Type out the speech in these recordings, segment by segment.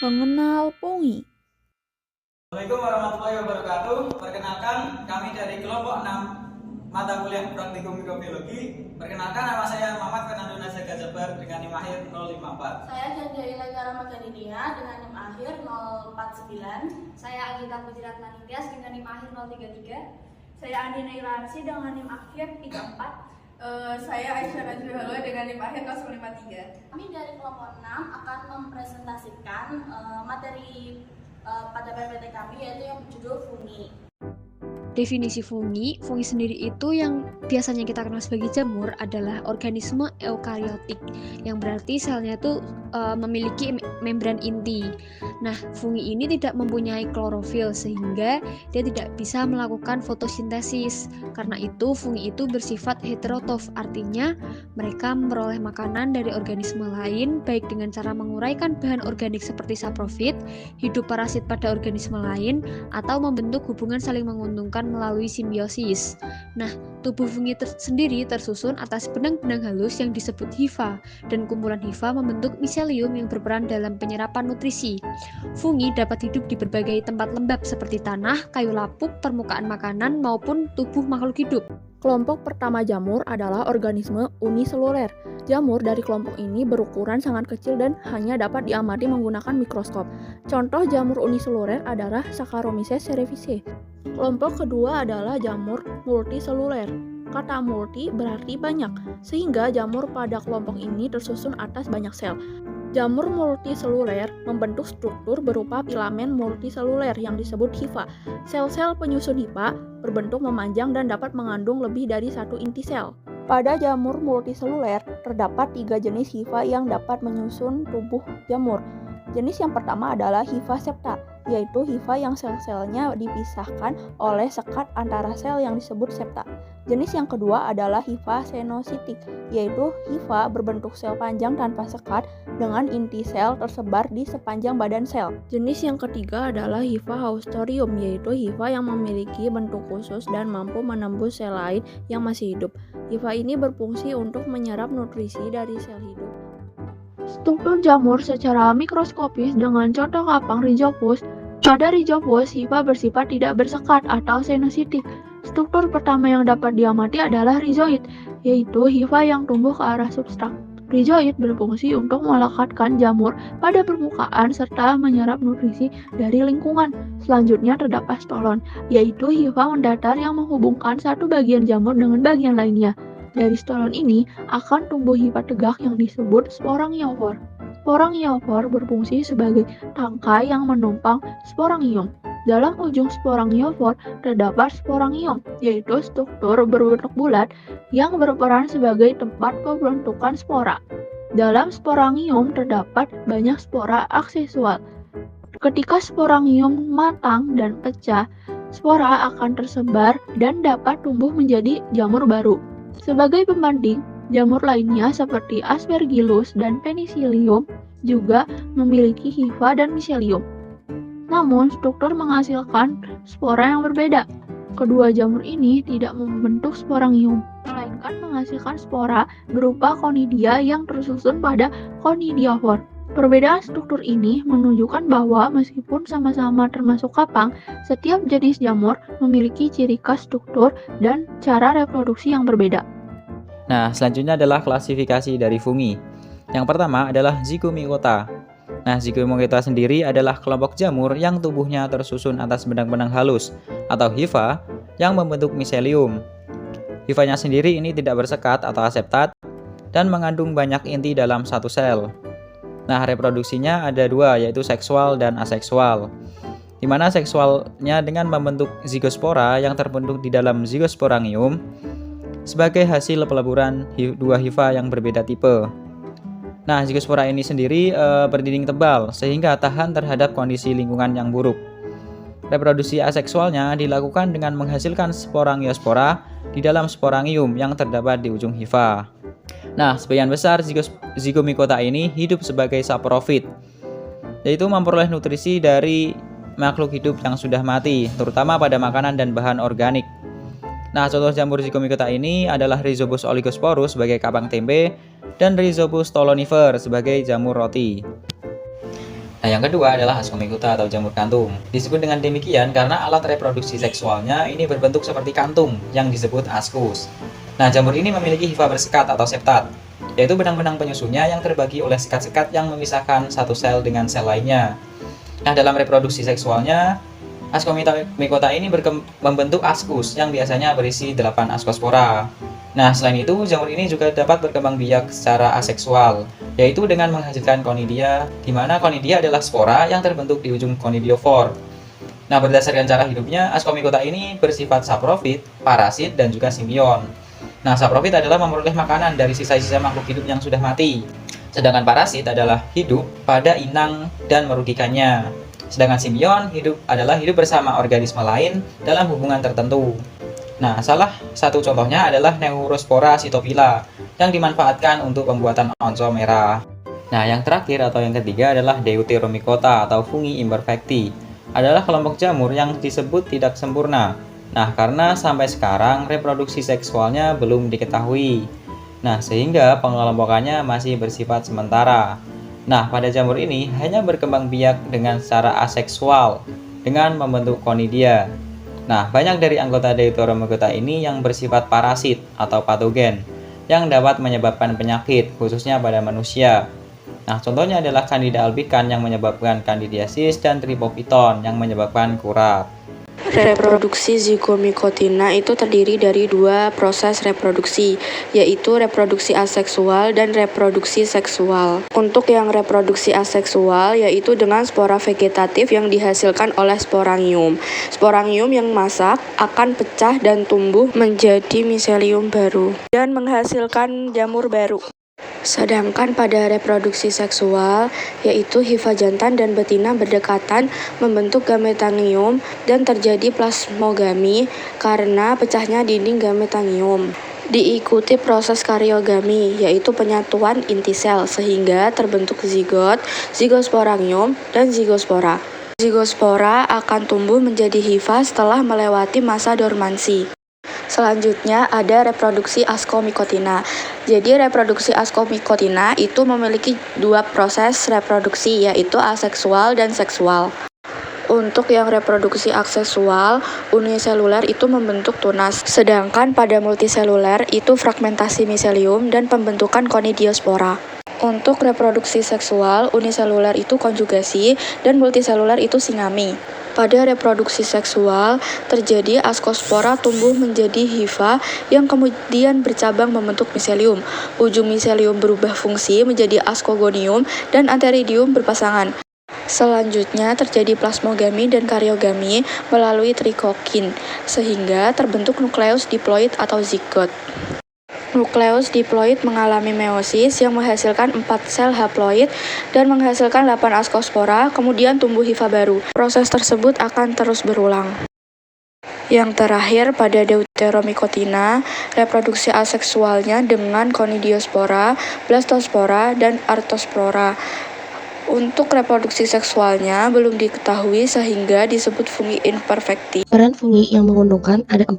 Mengenal fungi. Assalamualaikum warahmatullahi wabarakatuh. Perkenalkan, kami dari kelompok 6 mata kuliah praktikum mikrobiologi. Perkenalkan, nama saya Muhammad Fernando Nazaga Jabar dengan NIM akhir 054. Saya Janjaila Karamaganinia dengan NIM akhir 049. Saya Agita Pujiratna Nitias dengan NIM akhir 033. Saya Andi Nailansi dengan NIM akhir 34. Saya Aisyah Najwa Halo dengan NIM akhir 053. Kami dari kelompok 6 akan mempresentasikan materi pada PPT kami, yaitu yang berjudul fungi. Definisi fungi sendiri itu yang biasanya kita kenal sebagai jamur adalah organisme eukariotik, yang berarti selnya itu memiliki membran inti. Nah, fungi ini tidak mempunyai klorofil sehingga dia tidak bisa melakukan fotosintesis. Karena itu, fungi itu bersifat heterotrof, artinya mereka memperoleh makanan dari organisme lain baik dengan cara menguraikan bahan organik seperti saprofit, hidup parasit pada organisme lain, atau membentuk hubungan saling menguntungkan melalui simbiosis. Nah, tubuh fungi sendiri tersusun atas benang-benang halus yang disebut hifa, dan kumpulan hifa membentuk miselium yang berperan dalam penyerapan nutrisi. Fungi dapat hidup di berbagai tempat lembab seperti tanah, kayu lapuk, permukaan makanan, maupun tubuh makhluk hidup. Kelompok pertama jamur adalah organisme uniseluler. Jamur dari kelompok ini berukuran sangat kecil dan hanya dapat diamati menggunakan mikroskop. Contoh jamur uniseluler adalah Saccharomyces cerevisiae. Kelompok kedua adalah jamur multiseluler. Kata multi berarti banyak, sehingga jamur pada kelompok ini tersusun atas banyak sel. Jamur multiseluler membentuk struktur berupa filamen multiseluler yang disebut hifa. Sel-sel penyusun hifa berbentuk memanjang dan dapat mengandung lebih dari satu inti sel. Pada jamur multiseluler, terdapat 3 jenis hifa yang dapat menyusun tubuh jamur. Jenis yang pertama adalah hifa septa, yaitu hifa yang sel-selnya dipisahkan oleh sekat antara sel yang disebut septa. Jenis yang kedua adalah hifa senositik, yaitu hifa berbentuk sel panjang tanpa sekat dengan inti sel tersebar di sepanjang badan sel. Jenis yang ketiga adalah hifa haustorium, yaitu hifa yang memiliki bentuk khusus dan mampu menembus sel lain yang masih hidup. Hifa ini berfungsi untuk menyerap nutrisi dari sel hidup. Struktur jamur secara mikroskopis dengan contoh kapang Rhizopus. Pada Rhizopus, hifa bersifat tidak bersekat atau senositik. Struktur pertama yang dapat diamati adalah rhizoid, yaitu hifa yang tumbuh ke arah substrat. Rhizoid berfungsi untuk melekatkan jamur pada permukaan serta menyerap nutrisi dari lingkungan. Selanjutnya terdapat stolon, yaitu hifa mendatar yang menghubungkan satu bagian jamur dengan bagian lainnya. Dari stolon ini akan tumbuh hifa tegak yang disebut sporangiofor. Sporangiofor berfungsi sebagai tangkai yang menumpang sporangium. Dalam ujung sporangiofor terdapat sporangium, yaitu struktur berbentuk bulat yang berperan sebagai tempat pembentukan spora. Dalam sporangium terdapat banyak spora aksesual. Ketika sporangium matang dan pecah, spora akan tersebar dan dapat tumbuh menjadi jamur baru. Sebagai pembanding, jamur lainnya seperti Aspergillus dan Penicillium juga memiliki hifa dan miselium. Namun, struktur menghasilkan spora yang berbeda. Kedua jamur ini tidak membentuk sporangium, melainkan menghasilkan spora berupa conidia yang tersusun pada conidiofor. Perbedaan struktur ini menunjukkan bahwa meskipun sama-sama termasuk kapang, setiap jenis jamur memiliki ciri khas struktur dan cara reproduksi yang berbeda. Nah, selanjutnya adalah klasifikasi dari fungi. Yang pertama adalah Zygomicota. Nah, Zygomicota sendiri adalah kelompok jamur yang tubuhnya tersusun atas benang-benang halus atau hifa yang membentuk miselium. Hifanya sendiri ini tidak bersekat atau aseptat dan mengandung banyak inti dalam satu sel. Nah, reproduksinya ada dua, yaitu seksual dan aseksual. Di mana seksualnya dengan membentuk zigospora yang terbentuk di dalam zigosporangium sebagai hasil peleburan dua hifa yang berbeda tipe. Nah, zigospora ini sendiri berdinding tebal sehingga tahan terhadap kondisi lingkungan yang buruk. Reproduksi aseksualnya dilakukan dengan menghasilkan sporangiospora di dalam sporangium yang terdapat di ujung hifa. Nah, sebagian besar Zygomicota ini hidup sebagai saprofit, yaitu memperoleh nutrisi dari makhluk hidup yang sudah mati, terutama pada makanan dan bahan organik. Nah, contoh jamur Zygomicota ini adalah Rhizopus oligosporus sebagai kapang tempe dan Rhizopus stolonifer sebagai jamur roti. Nah, yang kedua adalah Ascomycota atau jamur kantung. Disebut dengan demikian karena alat reproduksi seksualnya ini berbentuk seperti kantung yang disebut ascus. Nah, jamur ini memiliki hifa bersekat atau septat, yaitu benang-benang penyusunnya yang terbagi oleh sekat-sekat yang memisahkan satu sel dengan sel lainnya. Nah, dalam reproduksi seksualnya, Ascomycota ini membentuk ascus yang biasanya berisi 8 ascospora. Nah, selain itu, jamur ini juga dapat berkembang biak secara aseksual, yaitu dengan menghasilkan conidia, di mana conidia adalah spora yang terbentuk di ujung conidiofor. Nah, berdasarkan cara hidupnya, Ascomycota ini bersifat saprofit, parasit, dan juga simbion. Nah, saprofit adalah memperoleh makanan dari sisa-sisa makhluk hidup yang sudah mati, sedangkan parasit adalah hidup pada inang dan merugikannya. Sedangkan simbion adalah hidup bersama organisme lain dalam hubungan tertentu. Nah, salah satu contohnya adalah Neurospora cytophila yang dimanfaatkan untuk pembuatan onco merah. Nah, yang terakhir atau yang ketiga adalah Deuteromycota atau Fungi imperfecti. Adalah kelompok jamur yang disebut tidak sempurna. Nah, karena sampai sekarang reproduksi seksualnya belum diketahui. Nah, sehingga pengelompokannya masih bersifat sementara. Nah, pada jamur ini hanya berkembang biak dengan secara aseksual dengan membentuk conidia. Nah, banyak dari anggota Deuteromycota ini yang bersifat parasit atau patogen yang dapat menyebabkan penyakit, khususnya pada manusia. Nah, contohnya adalah Candida albicans yang menyebabkan candidiasis dan Tripophyton yang menyebabkan kurat. Reproduksi Zygomycotina itu terdiri dari dua proses reproduksi, yaitu reproduksi aseksual dan reproduksi seksual. Untuk yang reproduksi aseksual, yaitu dengan spora vegetatif yang dihasilkan oleh sporangium. Sporangium yang masak akan pecah dan tumbuh menjadi miselium baru dan menghasilkan jamur baru. Sedangkan pada reproduksi seksual, yaitu hifa jantan dan betina berdekatan membentuk gametangium dan terjadi plasmogami karena pecahnya dinding gametangium. Diikuti proses karyogami, yaitu penyatuan inti sel sehingga terbentuk zigot, zigosporangium, dan zigospora. Zigospora akan tumbuh menjadi hifa setelah melewati masa dormansi. Selanjutnya ada reproduksi Ascomycotina. Jadi reproduksi Ascomycotina itu memiliki dua proses reproduksi, yaitu aseksual dan seksual. Untuk yang reproduksi aseksual, uniseluler itu membentuk tunas, sedangkan pada multiseluler itu fragmentasi miselium dan pembentukan conidiospora. Untuk reproduksi seksual, uniseluler itu konjugasi dan multiseluler itu singami. Pada reproduksi seksual, terjadi ascospora tumbuh menjadi hifa yang kemudian bercabang membentuk miselium. Ujung miselium berubah fungsi menjadi ascogonium dan antheridium berpasangan. Selanjutnya terjadi plasmogami dan karyogami melalui trikokin, sehingga terbentuk nukleus diploid atau zigot. Nukleus diploid mengalami meiosis yang menghasilkan 4 sel haploid dan menghasilkan 8 ascospora, kemudian tumbuh hifa baru. Proses tersebut akan terus berulang. Yang terakhir pada Deuteromycotina, reproduksi aseksualnya dengan conidiospora, blastospora, dan artospora. Untuk reproduksi seksualnya belum diketahui sehingga disebut fungi imperfecti. Peran fungi yang menguntungkan ada 4,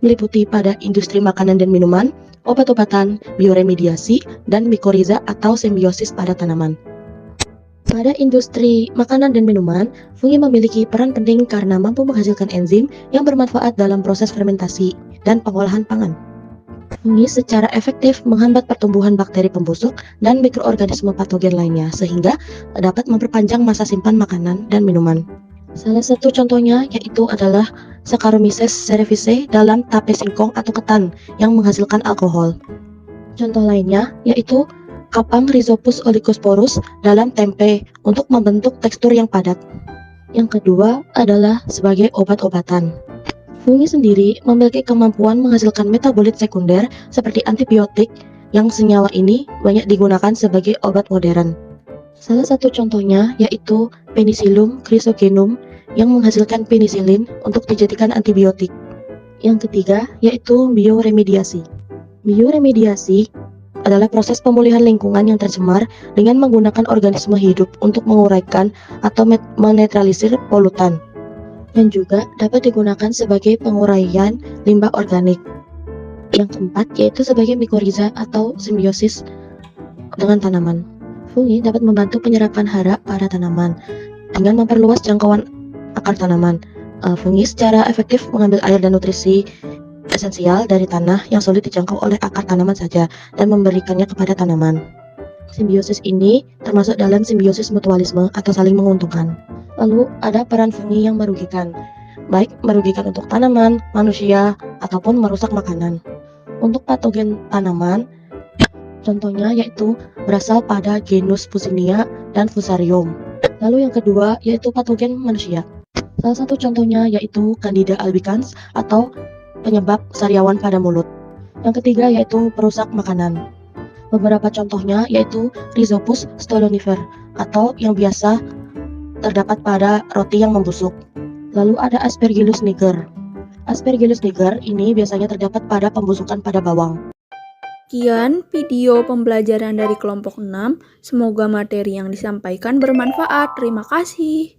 meliputi pada industri makanan dan minuman, obat-obatan, bioremediasi, dan mikoriza atau simbiosis pada tanaman. Pada industri makanan dan minuman, fungi memiliki peran penting karena mampu menghasilkan enzim yang bermanfaat dalam proses fermentasi dan pengolahan pangan. Fungi secara efektif menghambat pertumbuhan bakteri pembusuk dan mikroorganisme patogen lainnya, sehingga dapat memperpanjang masa simpan makanan dan minuman. Salah satu contohnya yaitu adalah Saccharomyces cerevisiae dalam tape singkong atau ketan yang menghasilkan alkohol. Contoh lainnya yaitu kapang Rhizopus oligosporus dalam tempe untuk membentuk tekstur yang padat. Yang kedua adalah sebagai obat-obatan. Fungi sendiri memiliki kemampuan menghasilkan metabolit sekunder seperti antibiotik yang senyawa ini banyak digunakan sebagai obat modern. Salah satu contohnya yaitu Penicillium chrysogenum yang menghasilkan penisilin untuk dijadikan antibiotik. Yang ketiga yaitu bioremediasi. Bioremediasi adalah proses pemulihan lingkungan yang tercemar dengan menggunakan organisme hidup untuk menguraikan atau menetralisir polutan, dan juga dapat digunakan sebagai penguraian limbah organik. Yang keempat yaitu sebagai mikoriza atau simbiosis dengan tanaman. Fungi dapat membantu penyerapan hara pada tanaman dengan memperluas jangkauan akar tanaman. Fungi secara efektif mengambil air dan nutrisi esensial dari tanah yang sulit dijangkau oleh akar tanaman saja dan memberikannya kepada tanaman. Simbiosis ini termasuk dalam simbiosis mutualisme atau saling menguntungkan. Lalu ada peran fungi yang merugikan, baik merugikan untuk tanaman, manusia, ataupun merusak makanan. Untuk patogen tanaman, contohnya yaitu berasal pada genus Pusinia dan Fusarium. Lalu yang kedua yaitu patogen manusia. Salah satu contohnya yaitu Candida albicans atau penyebab sariawan pada mulut. Yang ketiga yaitu perusak makanan. Beberapa contohnya yaitu Rhizopus stolonifer atau yang biasa terdapat pada roti yang membusuk. Lalu ada Aspergillus niger. Aspergillus niger ini biasanya terdapat pada pembusukan pada bawang. Sekian video pembelajaran dari kelompok 6. Semoga materi yang disampaikan bermanfaat. Terima kasih.